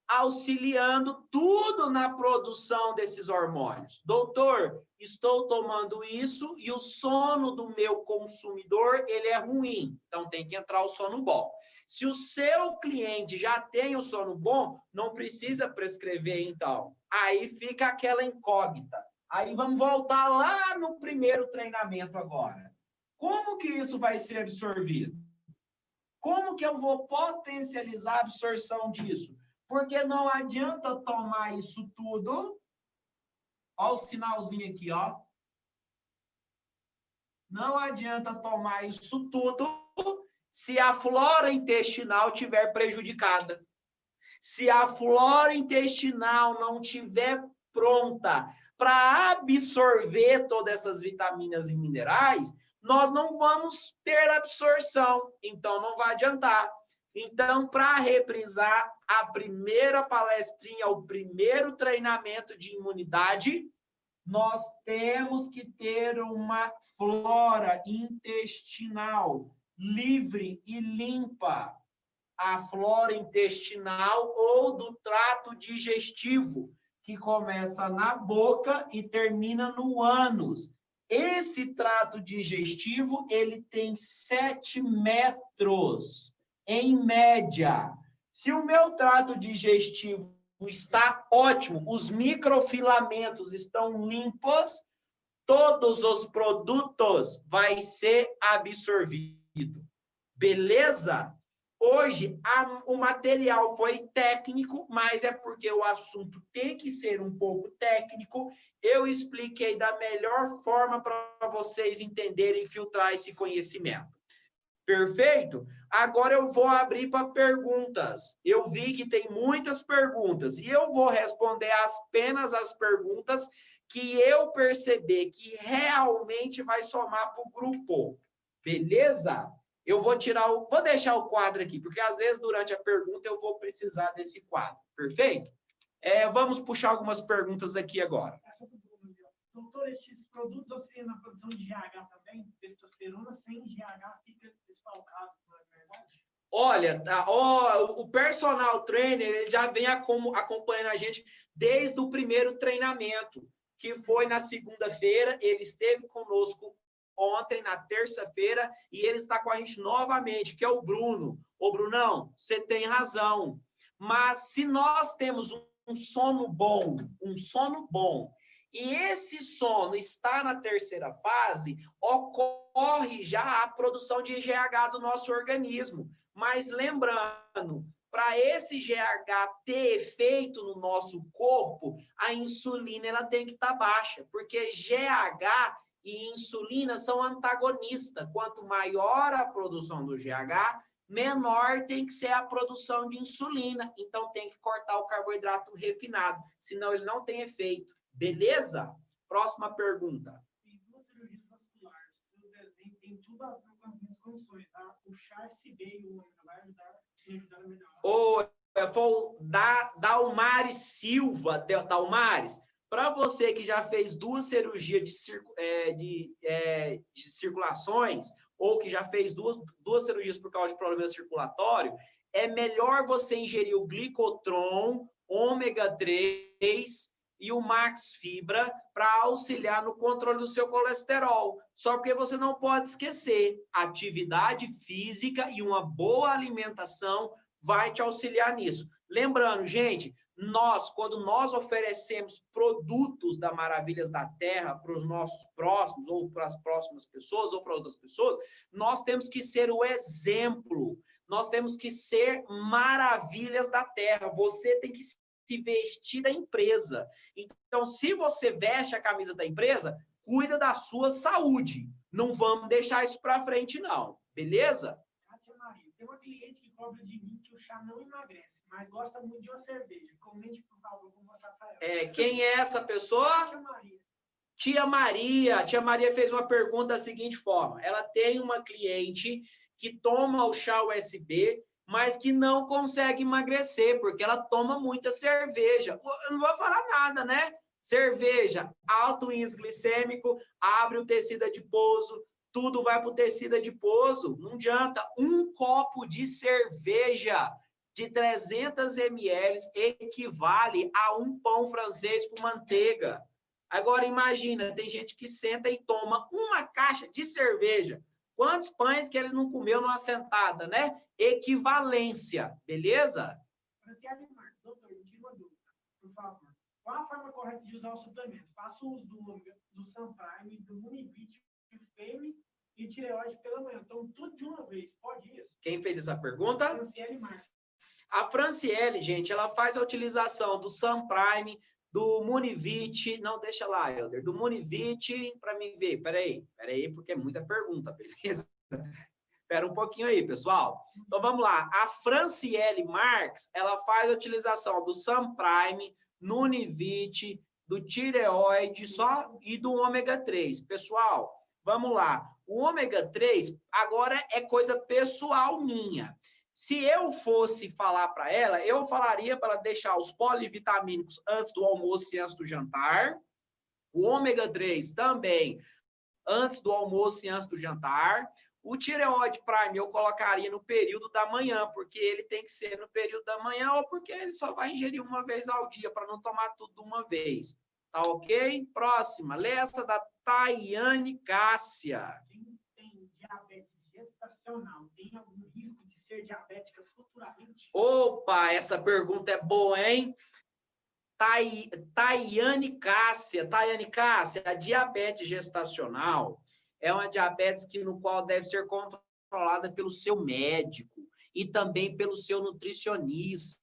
auxiliando tudo na produção desses hormônios. Doutor, estou tomando isso e o sono do meu consumidor, ele é ruim. Então, tem que entrar o sono bom. Se o seu cliente já tem o sono bom, não precisa prescrever, então. Aí fica aquela incógnita. Aí vamos voltar lá no primeiro treinamento agora. Como que isso vai ser absorvido? Como que eu vou potencializar a absorção disso? Porque não adianta tomar isso tudo. Olha o sinalzinho aqui, ó. Não adianta tomar isso tudo se a flora intestinal estiver prejudicada. Se a flora intestinal não estiver pronta para absorver todas essas vitaminas e minerais, nós não vamos ter absorção. Então, não vai adiantar. Então, para reprisar a primeira palestrinha, o primeiro treinamento de imunidade, nós temos que ter uma flora intestinal livre e limpa. A flora intestinal ou do trato digestivo, que começa na boca e termina no ânus. Esse trato digestivo, ele tem 7 metros. Em média. Se o meu trato digestivo está ótimo, os microfilamentos estão limpos, todos os produtos vai ser absorvido. Beleza? Hoje, o material foi técnico, mas é porque o assunto tem que ser um pouco técnico. Eu expliquei da melhor forma para vocês entenderem e filtrar esse conhecimento. Perfeito? Agora eu vou abrir para perguntas. Eu vi que tem muitas perguntas e eu vou responder apenas as perguntas que eu perceber que realmente vai somar para o grupo. Beleza? Eu vou deixar o quadro aqui, porque às vezes durante a pergunta eu vou precisar desse quadro. Perfeito? Vamos puxar algumas perguntas aqui agora. Essa do Bruno, doutor, estes produtos auxiliam na produção de GH também? Testosterona sem GH fica desfalcado, não é verdade? Olha, o personal trainer ele já vem acompanhando a gente desde o primeiro treinamento, que foi na segunda-feira. Ele esteve conosco ontem, na terça-feira, e ele está com a gente novamente, que é o Bruno. Ô, Brunão, você tem razão. Mas se nós temos um sono bom, e esse sono está na terceira fase, ocorre já a produção de GH do nosso organismo. Mas lembrando, para esse GH ter efeito no nosso corpo, a insulina ela tem que estar baixa, porque GH e insulina são antagonistas. Quanto maior a produção do GH, menor tem que ser a produção de insulina. Então, tem que cortar o carboidrato refinado, senão ele não tem efeito. Beleza? Próxima pergunta. Tem duas cirurgias vasculares. Seu desenho tem tudo a ver com as minhas condições. Tá? O CHA-SB e o ômega vai ajudar a melhorar. Foi o Dalmares Silva. Dalmares, para você que já fez 2 cirurgias de circulações, ou que já fez duas cirurgias por causa de problema circulatório, é melhor você ingerir o Glicotron, ômega 3 e o Max Fibra para auxiliar no controle do seu colesterol. Só porque você não pode esquecer, atividade física e uma boa alimentação vai te auxiliar nisso. Lembrando, gente, quando nós oferecemos produtos da Maravilhas da Terra para os nossos próximos, ou para as próximas pessoas, ou para outras pessoas, nós temos que ser o exemplo. Nós temos que ser Maravilhas da Terra. Você tem que se vestir da empresa. Então, se você veste a camisa da empresa, cuida da sua saúde. Não vamos deixar isso para frente, não. Beleza? Kátia Maria, tem uma cliente que cobra de mim que o chá não emagrece, mas gosta muito de uma cerveja. Comente, por favor, vou mostrar para ela. Quem é essa pessoa? Kátia Maria. Tia Maria. Tia Maria fez uma pergunta da seguinte forma. Ela tem uma cliente que toma o chá USB, mas que não consegue emagrecer, porque ela toma muita cerveja. Eu não vou falar nada, né? Cerveja, alto índice glicêmico, abre o tecido adiposo, tudo vai para o tecido adiposo. Não adianta. Um copo de cerveja de 300 ml equivale a um pão francês com manteiga. Agora, imagina, tem gente que senta e toma uma caixa de cerveja. Quantos pães que ele não comeu numa sentada, né? Equivalência, beleza? Franciele Marques, doutor, me tira uma dúvida, por favor. Qual a forma correta de usar o suplemento? Faço uso do Sunprime, do Univit, do Femme e tireoide pela manhã. Então, tudo de uma vez. Pode isso? Quem fez essa pergunta? Franciele Marques. A Franciele, gente, ela faz a utilização do Sunprime, do Munivit, não, deixa lá, Helder, do Munivit, para mim ver, peraí, porque é muita pergunta, beleza? Espera um pouquinho aí, pessoal. Então, vamos lá. A Franciele Marques, ela faz a utilização do Sunprime, Nunivit, do tireoide e do ômega 3. Pessoal, vamos lá. O ômega 3, agora é coisa pessoal minha. Se eu fosse falar para ela, eu falaria para ela deixar os polivitamínicos antes do almoço e antes do jantar. O ômega 3 também antes do almoço e antes do jantar. O tireoide prime eu colocaria no período da manhã, porque ele tem que ser no período da manhã ou porque ele só vai ingerir uma vez ao dia, para não tomar tudo de uma vez. Tá ok? Próxima. Lê essa da Tayane Cássia. Quem tem diabetes gestacional tem algum risco de ser diabética futuramente? Opa, essa pergunta é boa, hein? Tayane Cássia, a diabetes gestacional é uma diabetes no qual deve ser controlada pelo seu médico e também pelo seu nutricionista.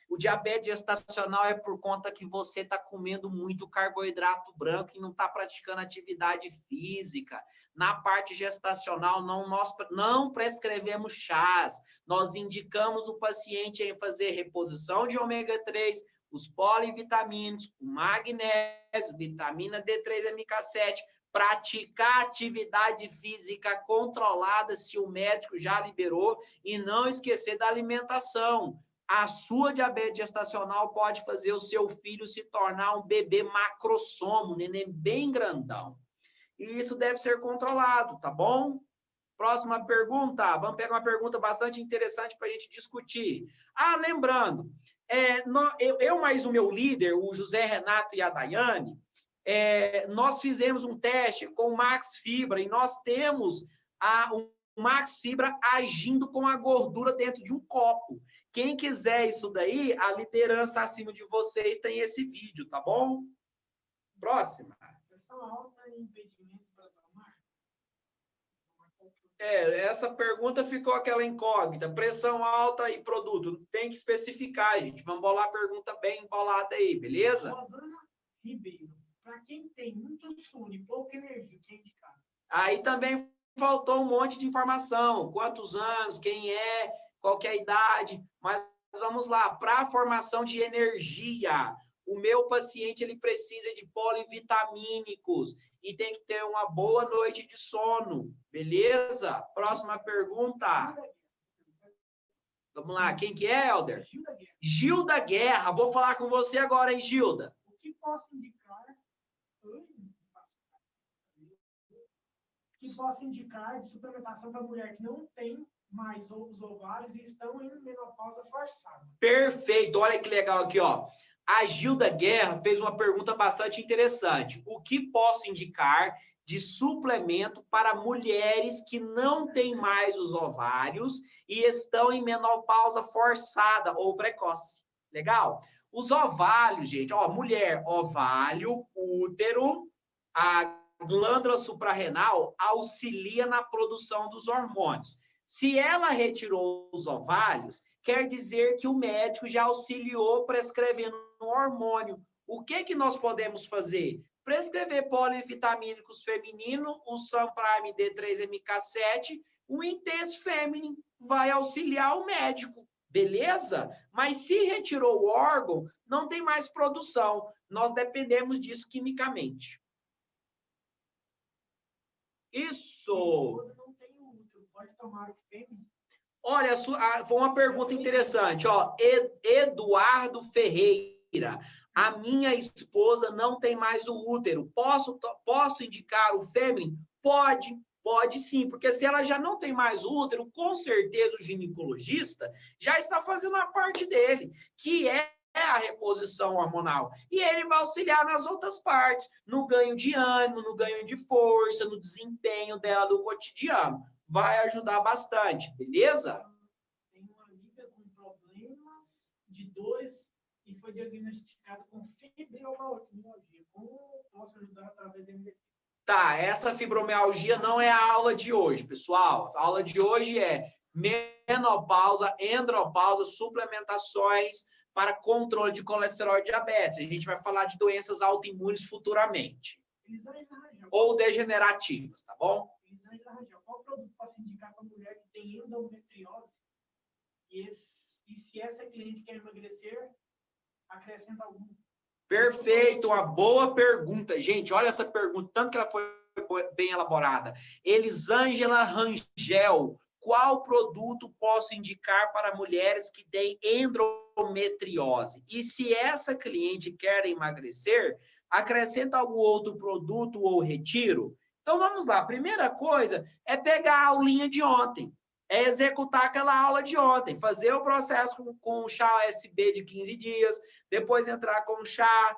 O diabetes gestacional é por conta que você está comendo muito carboidrato branco e não está praticando atividade física. Na parte gestacional, nós não prescrevemos chás. Nós indicamos o paciente em fazer reposição de ômega 3, os polivitamínicos, o magnésio, vitamina D3, MK7, Praticar atividade física controlada, se o médico já liberou, e não esquecer da alimentação. A sua diabetes gestacional pode fazer o seu filho se tornar um bebê macrossomo, um neném bem grandão. E isso deve ser controlado, tá bom? Próxima pergunta. Vamos pegar uma pergunta bastante interessante para a gente discutir. Lembrando, eu mais o meu líder, o José Renato e a Daiane, nós fizemos um teste com o Max Fibra e nós temos o Max Fibra agindo com a gordura dentro de um copo. Quem quiser isso daí, a liderança acima de vocês tem esse vídeo, tá bom? Próxima. Pressão alta e impedimento para tomar? Essa pergunta ficou aquela incógnita. Pressão alta e produto. Tem que especificar, gente. Vamos bolar a pergunta bem embolada aí, beleza? Rosana Ribeiro. Para quem tem muito sono e pouca energia, quem indicar? Aí também faltou um monte de informação. Quantos anos, quem é, qual que é a idade. Mas vamos lá. Para a formação de energia, o meu paciente ele precisa de polivitamínicos e tem que ter uma boa noite de sono. Beleza? Próxima pergunta. Vamos lá. Quem que é, Helder? Gilda Guerra. Vou falar com você agora, hein, Gilda? O que posso indicar? De suplementação para mulher que não tem mais os ovários e estão em menopausa forçada. Perfeito. Olha que legal aqui, ó. A Gilda Guerra fez uma pergunta bastante interessante. O que posso indicar de suplemento para mulheres que não têm mais os ovários e estão em menopausa forçada ou precoce? Legal? Os ovários, gente, ó, mulher, ovário, útero, a glândula suprarrenal auxilia na produção dos hormônios. Se ela retirou os ovários, quer dizer que o médico já auxiliou prescrevendo um hormônio. O que nós podemos fazer? Prescrever polivitamínicos feminino, o Sunprime D3-MK7, o Intense Feminine vai auxiliar o médico, beleza? Mas se retirou o órgão, não tem mais produção. Nós dependemos disso quimicamente. Isso! Minha esposa não tem útero, pode tomar o fêmea? Olha, foi uma pergunta interessante, ó. Eduardo Ferreira. A minha esposa não tem mais o útero. Posso indicar o fêmea? Pode sim, porque se ela já não tem mais o útero, com certeza o ginecologista já está fazendo a parte dele, que é a reposição hormonal. E ele vai auxiliar nas outras partes, no ganho de ânimo, no ganho de força, no desempenho dela do cotidiano. Vai ajudar bastante, beleza? Tem uma amiga com problemas de dores e foi diagnosticada com fibromialgia. Como posso ajudar através da MDT? Tá, essa fibromialgia não é a aula de hoje, pessoal. A aula de hoje é menopausa, andropausa, suplementações para controle de colesterol e diabetes. A gente vai falar de doenças autoimunes futuramente. Ou degenerativas, tá bom? Qual produto posso indicar para mulher que tem endometriose? E se essa cliente quer emagrecer, acrescenta algum? Perfeito, uma boa pergunta. Gente, olha essa pergunta, tanto que ela foi bem elaborada. Elisângela Rangel, qual produto posso indicar para mulheres que têm endometriose? E se essa cliente quer emagrecer, acrescenta algum outro produto ou retiro? Então, vamos lá. A primeira coisa é pegar a aulinha de ontem. É executar aquela aula de ontem. Fazer o processo com o chá USB de 15 dias. Depois entrar com o chá,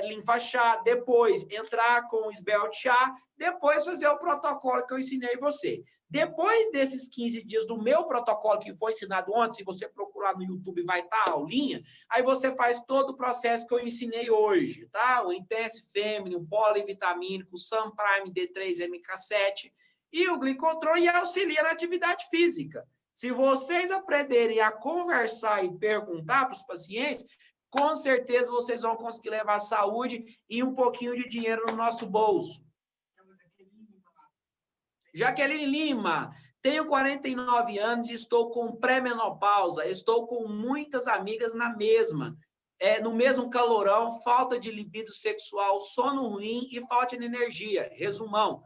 linfa chá. Depois entrar com o Sbelt chá. Depois fazer o protocolo que eu ensinei você. Depois desses 15 dias do meu protocolo que foi ensinado ontem, se você procurar no YouTube, vai estar a aulinha, aí você faz todo o processo que eu ensinei hoje, tá? O Intense Feminine, o polivitamínico, o Sunprime D3-MK7 e o Glicontron e auxilia na atividade física. Se vocês aprenderem a conversar e perguntar para os pacientes, com certeza vocês vão conseguir levar saúde e um pouquinho de dinheiro no nosso bolso. Jaqueline Lima, tenho 49 anos e estou com pré-menopausa, estou com muitas amigas na mesma. no mesmo calorão, falta de libido sexual, sono ruim e falta de energia. Resumão.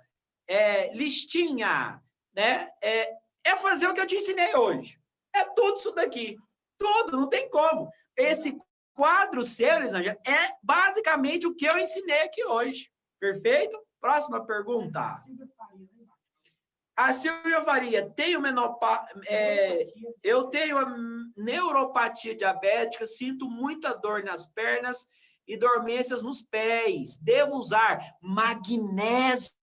Listinha, né? É fazer o que eu te ensinei hoje. É tudo isso daqui. Tudo, não tem como. Esse quadro seu, Elisângela, é basicamente o que eu ensinei aqui hoje. Perfeito? Próxima pergunta. A Silvia Faria, eu tenho a neuropatia diabética, sinto muita dor nas pernas e dormências nos pés. Devo usar magnésio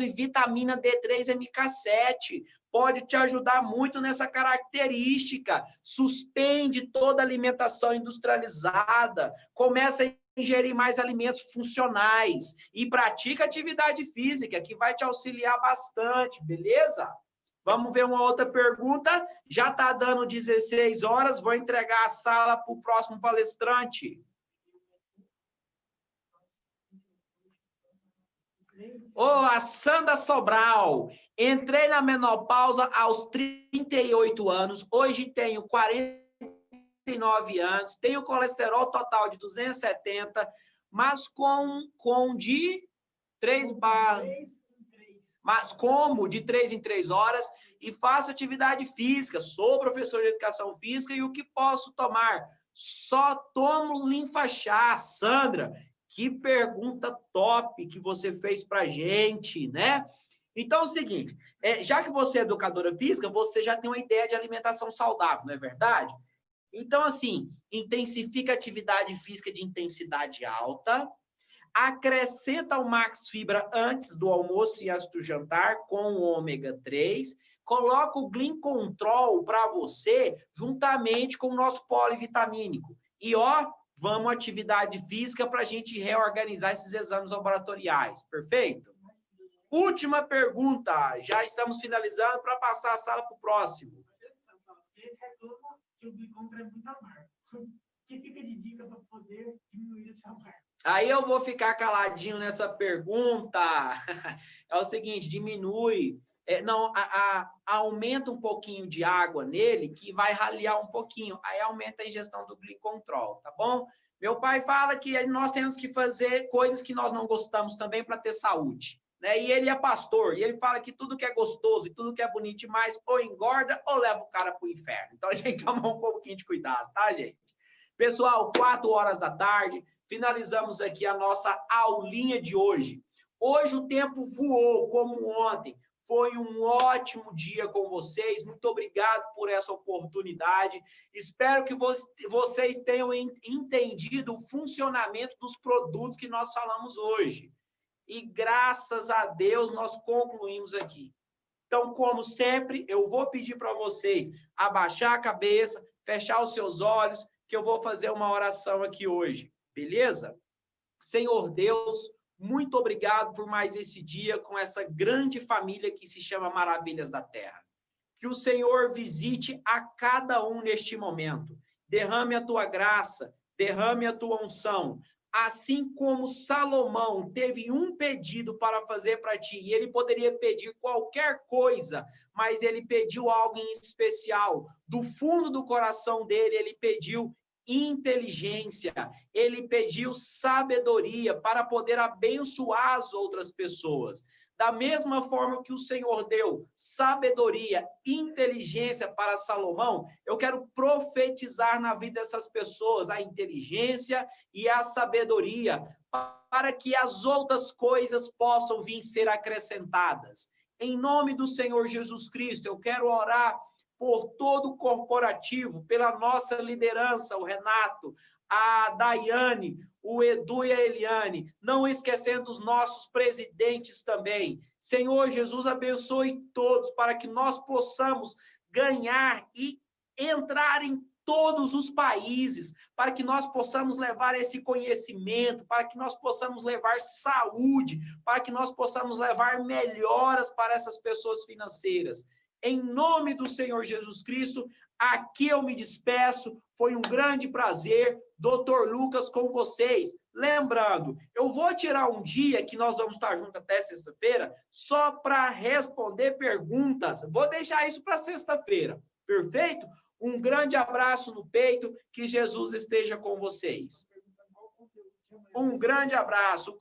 e vitamina D3 MK7. Pode te ajudar muito nessa característica. Suspende toda alimentação industrializada. Começa a ingerir mais alimentos funcionais e pratica atividade física, que vai te auxiliar bastante, beleza? Vamos ver uma outra pergunta. Já está dando 16 horas, vou entregar a sala para o próximo palestrante. A Sandra Sobral. Entrei na menopausa aos 38 anos, hoje tenho 49 anos, tenho colesterol total de 270, mas com de 3 barras, mas como de 3 em 3 horas e faço atividade física, sou professor de educação física e o que posso tomar? Só tomo linfachá. Sandra, que pergunta top que você fez pra gente, né? Então, é o seguinte, já que você é educadora física, você já tem uma ideia de alimentação saudável, não é verdade? Então, assim, intensifica a atividade física de intensidade alta, acrescenta o Max Fibra antes do almoço e antes do jantar com o ômega 3, coloca o Glim Control para você, juntamente com o nosso polivitamínico. E, vamos à atividade física para a gente reorganizar esses exames laboratoriais, perfeito? Última pergunta, já estamos finalizando para passar a sala para o próximo. Eles reclamam que o glicômetro é muito amargo. O que fica de dica para poder diminuir esse amargo? Aí eu vou ficar caladinho nessa pergunta. É o seguinte, diminui, aumenta um pouquinho de água nele, que vai ralear um pouquinho. Aí aumenta a ingestão do glicontrol, tá bom? Meu pai fala que nós temos que fazer coisas que nós não gostamos também para ter saúde. Né? E ele é pastor, e ele fala que tudo que é gostoso e tudo que é bonito demais ou engorda ou leva o cara para o inferno. Então, a gente toma um pouquinho de cuidado, tá, gente? Pessoal, 4 horas da tarde, finalizamos aqui a nossa aulinha de hoje. Hoje o tempo voou, como ontem. Foi um ótimo dia com vocês. Muito obrigado por essa oportunidade. Espero que vocês tenham entendido o funcionamento dos produtos que nós falamos hoje. E graças a Deus nós concluímos aqui. Então, como sempre, eu vou pedir para vocês abaixar a cabeça, fechar os seus olhos, que eu vou fazer uma oração aqui hoje, beleza? Senhor Deus, muito obrigado por mais esse dia com essa grande família que se chama Maravilhas da Terra. Que o Senhor visite a cada um neste momento. Derrame a tua graça, derrame a tua unção. Assim como Salomão teve um pedido para fazer para ti, e ele poderia pedir qualquer coisa, mas ele pediu algo em especial. Do fundo do coração dele, ele pediu inteligência, ele pediu sabedoria para poder abençoar as outras pessoas. Da mesma forma que o Senhor deu sabedoria, inteligência para Salomão, eu quero profetizar na vida dessas pessoas a inteligência e a sabedoria, para que as outras coisas possam vir ser acrescentadas. Em nome do Senhor Jesus Cristo, eu quero orar por todo o corporativo, pela nossa liderança, o Renato, a Daiane, o Edu e a Eliane, não esquecendo os nossos presidentes também. Senhor Jesus, abençoe todos para que nós possamos ganhar e entrar em todos os países, para que nós possamos levar esse conhecimento, para que nós possamos levar saúde, para que nós possamos levar melhoras para essas pessoas financeiras. Em nome do Senhor Jesus Cristo, aqui eu me despeço. Foi um grande prazer, Dr. Lucas, com vocês. Lembrando, eu vou tirar um dia que nós vamos estar juntos até sexta-feira, só para responder perguntas. Vou deixar isso para sexta-feira, perfeito? Um grande abraço no peito, que Jesus esteja com vocês. Um grande abraço.